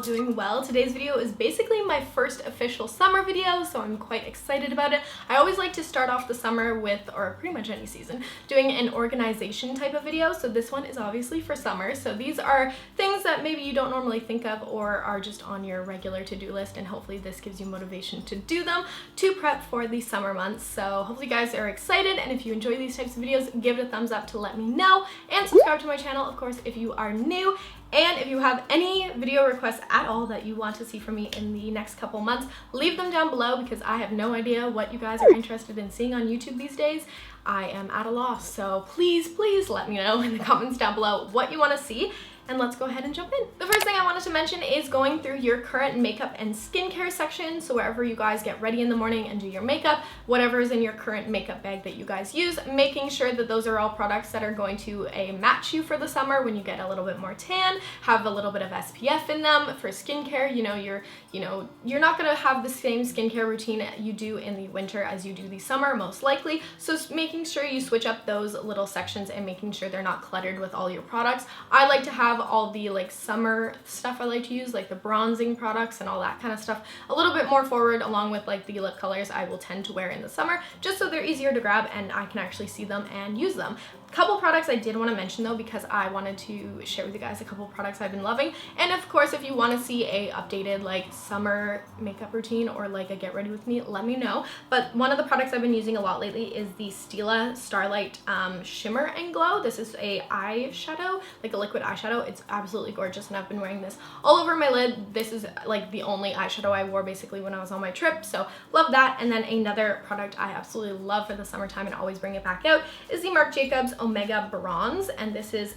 Doing well. Today's video is basically my first official summer video, so I'm quite excited about it. I always like to start off the summer with, or pretty much any season, doing an organization type of video, so this one is obviously for summer. So these are things that maybe you don't normally think of or are just on your regular to-do list, and hopefully this gives you motivation to do them to prep for the summer months. So hopefully you guys are excited, and if you enjoy these types of videos, give it a thumbs up to let me know, and subscribe to my channel, of course, if you are new. And if you have any video requests at all that you want to see from me in the next couple months, leave them down below because I have no idea what you guys are interested in seeing on YouTube these days. I am at a loss, so please let me know in the comments down below what you want to see. And let's go ahead and jump in. The first thing I wanted to mention is going through your current makeup and skincare section. So wherever you guys get ready in the morning and do your makeup, whatever is in your current makeup bag that you guys use, making sure that those are all products that are going to match you for the summer when you get a little bit more tan, have a little bit of SPF in them. For skincare, you're not gonna have the same skincare routine you do in the winter as you do the summer, most likely. So making sure you switch up those little sections and making sure they're not cluttered with all your products. I like to have all the like summer stuff I like to use, like the bronzing products and all that kind of stuff, a little bit more forward, along with like the lip colors I will tend to wear in the summer, just so they're easier to grab and I can actually see them and use them. Couple products I did want to mention though, because I wanted to share with you guys a couple products I've been loving. And of course, if you want to see a updated like summer makeup routine or like a get ready with me, let me know. But one of the products I've been using a lot lately is the Stila Starlight Shimmer and Glow. This is a eyeshadow, like a liquid eyeshadow. It's absolutely gorgeous, and I've been wearing this all over my lid. This is like the only eyeshadow I wore basically when I was on my trip, so love that. And then another product I absolutely love for the summertime and always bring it back out is the Marc Jacobs Omega Bronze, and this is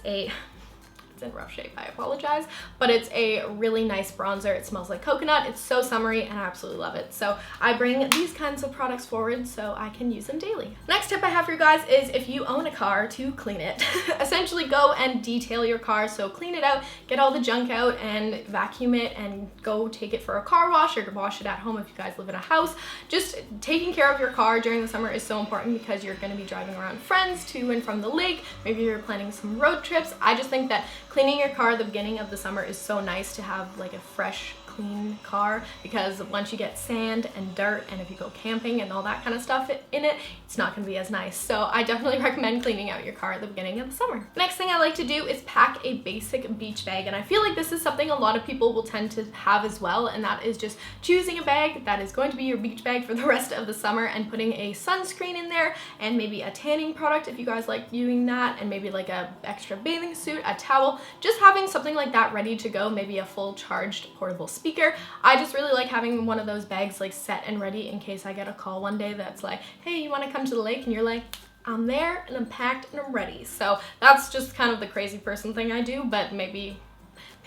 it's in rough shape, I apologize, but it's a really nice bronzer. It smells like coconut. It's so summery and I absolutely love it. So I bring these kinds of products forward so I can use them daily. Next tip I have for you guys is if you own a car, to clean it. Essentially go and detail your car. So clean it out, get all the junk out and vacuum it and go take it for a car wash or wash it at home if you guys live in a house. Just taking care of your car during the summer is so important because you're going to be driving around friends to and from the lake. Maybe you're planning some road trips. I just think that cleaning your car at the beginning of the summer is so nice to have like a fresh, clean car, because once you get sand and dirt and if you go camping and all that kind of stuff in it, it's not going to be as nice. So I definitely recommend cleaning out your car at the beginning of the summer. Next thing I like to do is pack a basic beach bag, and I feel like this is something a lot of people will tend to have as well, and that is just choosing a bag that is going to be your beach bag for the rest of the summer and putting a sunscreen in there and maybe a tanning product if you guys like doing that, and maybe like a extra bathing suit, a towel, just having something like that ready to go, maybe a full charged portable speaker. I just really like having one of those bags like set and ready in case I get a call one day that's like, hey, you want to come to the lake? And you're like, I'm there and I'm packed and I'm ready. So that's just kind of the crazy person thing I do, but maybe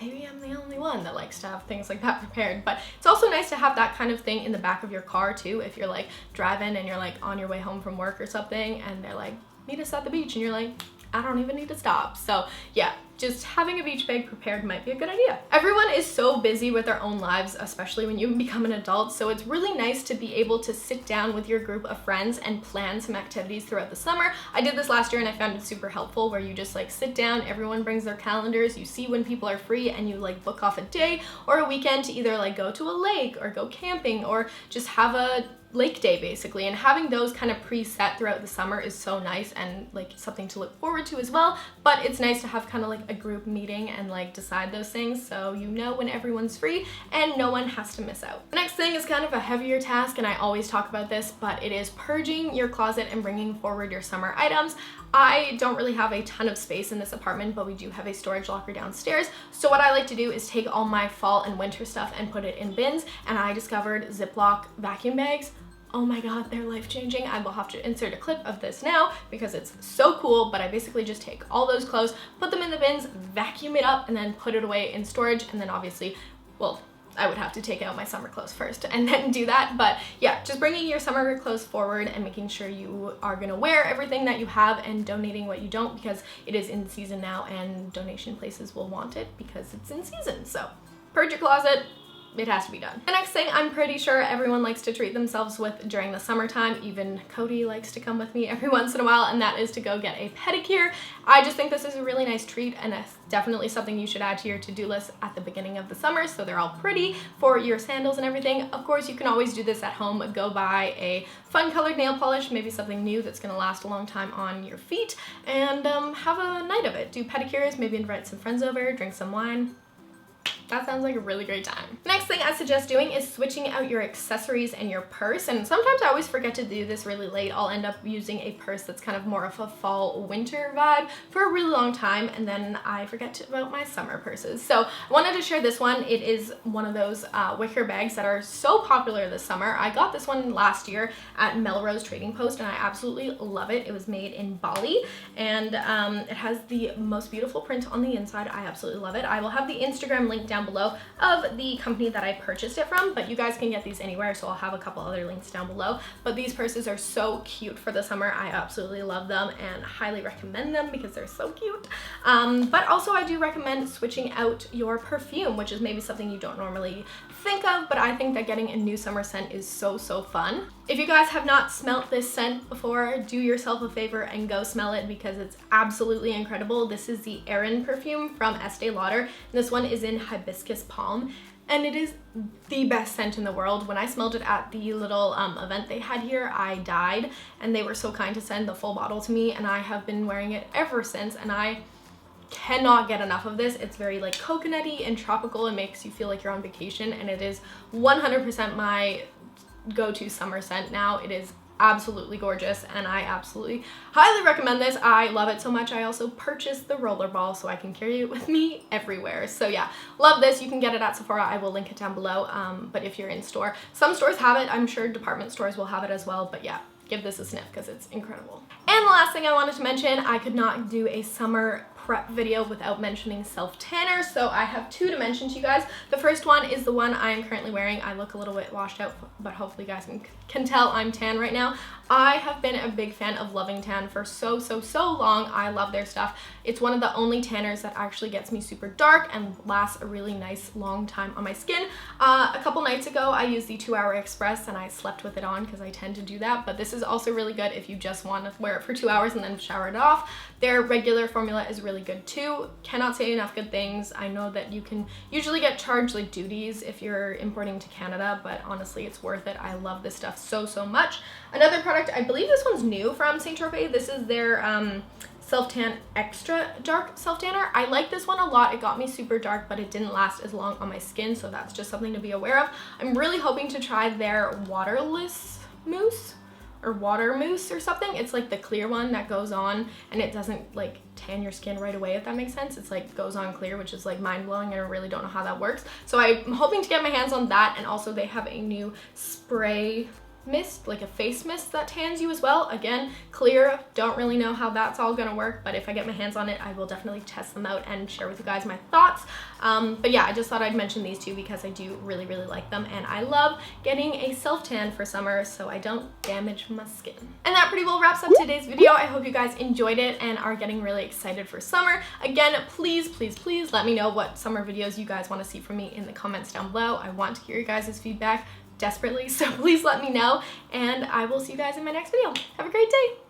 I'm the only one that likes to have things like that prepared. But it's also nice to have that kind of thing in the back of your car too, if you're like driving and you're like on your way home from work or something and they're like, meet us at the beach, and you're like, I don't even need to stop. So yeah, just having a beach bag prepared might be a good idea. Everyone is so busy with their own lives, especially when you become an adult, so it's really nice to be able to sit down with your group of friends and plan some activities throughout the summer. I did this last year and I found it super helpful, where you just like sit down, everyone brings their calendars, you see when people are free, and you like book off a day or a weekend to either like go to a lake or go camping or just have a lake day basically. And having those kind of preset throughout the summer is so nice and like something to look forward to as well. But it's nice to have kind of like a group meeting and like decide those things so you know when everyone's free and no one has to miss out. The next thing is kind of a heavier task, and I always talk about this, but it is purging your closet and bringing forward your summer items. I don't really have a ton of space in this apartment, but we do have a storage locker downstairs. So what I like to do is take all my fall and winter stuff and put it in bins, and I discovered Ziploc vacuum bags. Oh my god, they're life-changing. I will have to insert a clip of this now because it's so cool, but I basically just take all those clothes, put them in the bins, vacuum it up, and then put it away in storage. And then obviously, well, I would have to take out my summer clothes first and then do that. But yeah, just bringing your summer clothes forward and making sure you are gonna wear everything that you have and donating what you don't, because it is in season now and donation places will want it because it's in season. So purge your closet, it has to be done. The next thing I'm pretty sure everyone likes to treat themselves with during the summertime, even Cody likes to come with me every once in a while, and that is to go get a pedicure. I just think this is a really nice treat, and it's definitely something you should add to your to-do list at the beginning of the summer so they're all pretty for your sandals and everything. Of course, you can always do this at home. Go buy a fun colored nail polish, maybe something new that's going to last a long time on your feet, and have a night of it. Do pedicures, maybe invite some friends over, drink some wine. That sounds like a really great time. The next thing I suggest doing is switching out your accessories and your purse. And sometimes I always forget to do this really late. I'll end up using a purse that's kind of more of a fall winter vibe for a really long time, and then I forget about my summer purses. So I wanted to share this one. It is one of those wicker bags that are so popular this summer. I got this one last year at Melrose Trading Post, and I absolutely love it. It was made in Bali, and it has the most beautiful print on the inside. I absolutely love it. I will have the Instagram link down below of the company that I purchased it from, but you guys can get these anywhere, so I'll have a couple other links down below. But these purses are so cute for the summer. I absolutely love them and highly recommend them because they're so cute. But also I do recommend switching out your perfume, which is maybe something you don't normally think of, but I think that getting a new summer scent is so fun. If you guys have not smelt this scent before, do yourself a favor and go smell it because it's absolutely incredible. This is the Rene perfume from Estee Lauder, and this one is in hibiscus palm, and it is the best scent in the world. When I smelled it at the little event they had here, I died, and they were so kind to send the full bottle to me, and I have been wearing it ever since, and I cannot get enough of this. It's very like coconutty and tropical. It makes you feel like you're on vacation, and it is 100% my go-to summer scent now. It is absolutely gorgeous, and I absolutely highly recommend this. I love it so much. I also purchased the rollerball so I can carry it with me everywhere. So yeah, love this. You can get it at Sephora. I will link it down below. But if you're in store, some stores have it. I'm sure department stores will have it as well. But yeah, give this a sniff because it's incredible. And the last thing I wanted to mention, I could not do a summer prep video without mentioning self-tanner, so I have two to mention to you guys. The first one is the one I am currently wearing. I look a little bit washed out, but hopefully you guys can tell I'm tan right now. I have been a big fan of Loving Tan for so long. I love their stuff. It's one of the only tanners that actually gets me super dark and lasts a really nice long time on my skin. A couple nights ago I used the 2 Hour Express and I slept with it on because I tend to do that, but this is also really good if you just want to wear it for 2 hours and then shower it off. Their regular formula is really good too. Cannot say enough good things. I know that you can usually get charged like duties if you're importing to Canada, but honestly it's worth it. I love this stuff so much. Another product, I believe this one's new from St. Tropez. This is their self-tan extra dark self-tanner. I like this one a lot. It got me super dark, but it didn't last as long on my skin, so that's just something to be aware of. I'm really hoping to try their waterless mousse or water mousse or something. It's like the clear one that goes on and it doesn't like tan your skin right away, if that makes sense. It's like goes on clear, which is like mind-blowing, and I really don't know how that works. So I'm hoping to get my hands on that, and also they have a new spray mist, like a face mist that tans you as well. Again, clear. Don't really know how that's all gonna work, but if I get my hands on it, I will definitely test them out and share with you guys my thoughts. But yeah, I just thought I'd mention these two because I do really like them, and I love getting a self-tan for summer so I don't damage my skin. And that pretty well wraps up today's video. I hope you guys enjoyed it and are getting really excited for summer. Again, please let me know what summer videos you guys want to see from me in the comments down below. I want to hear your guys' feedback desperately, so please let me know, and I will see you guys in my next video. Have a great day.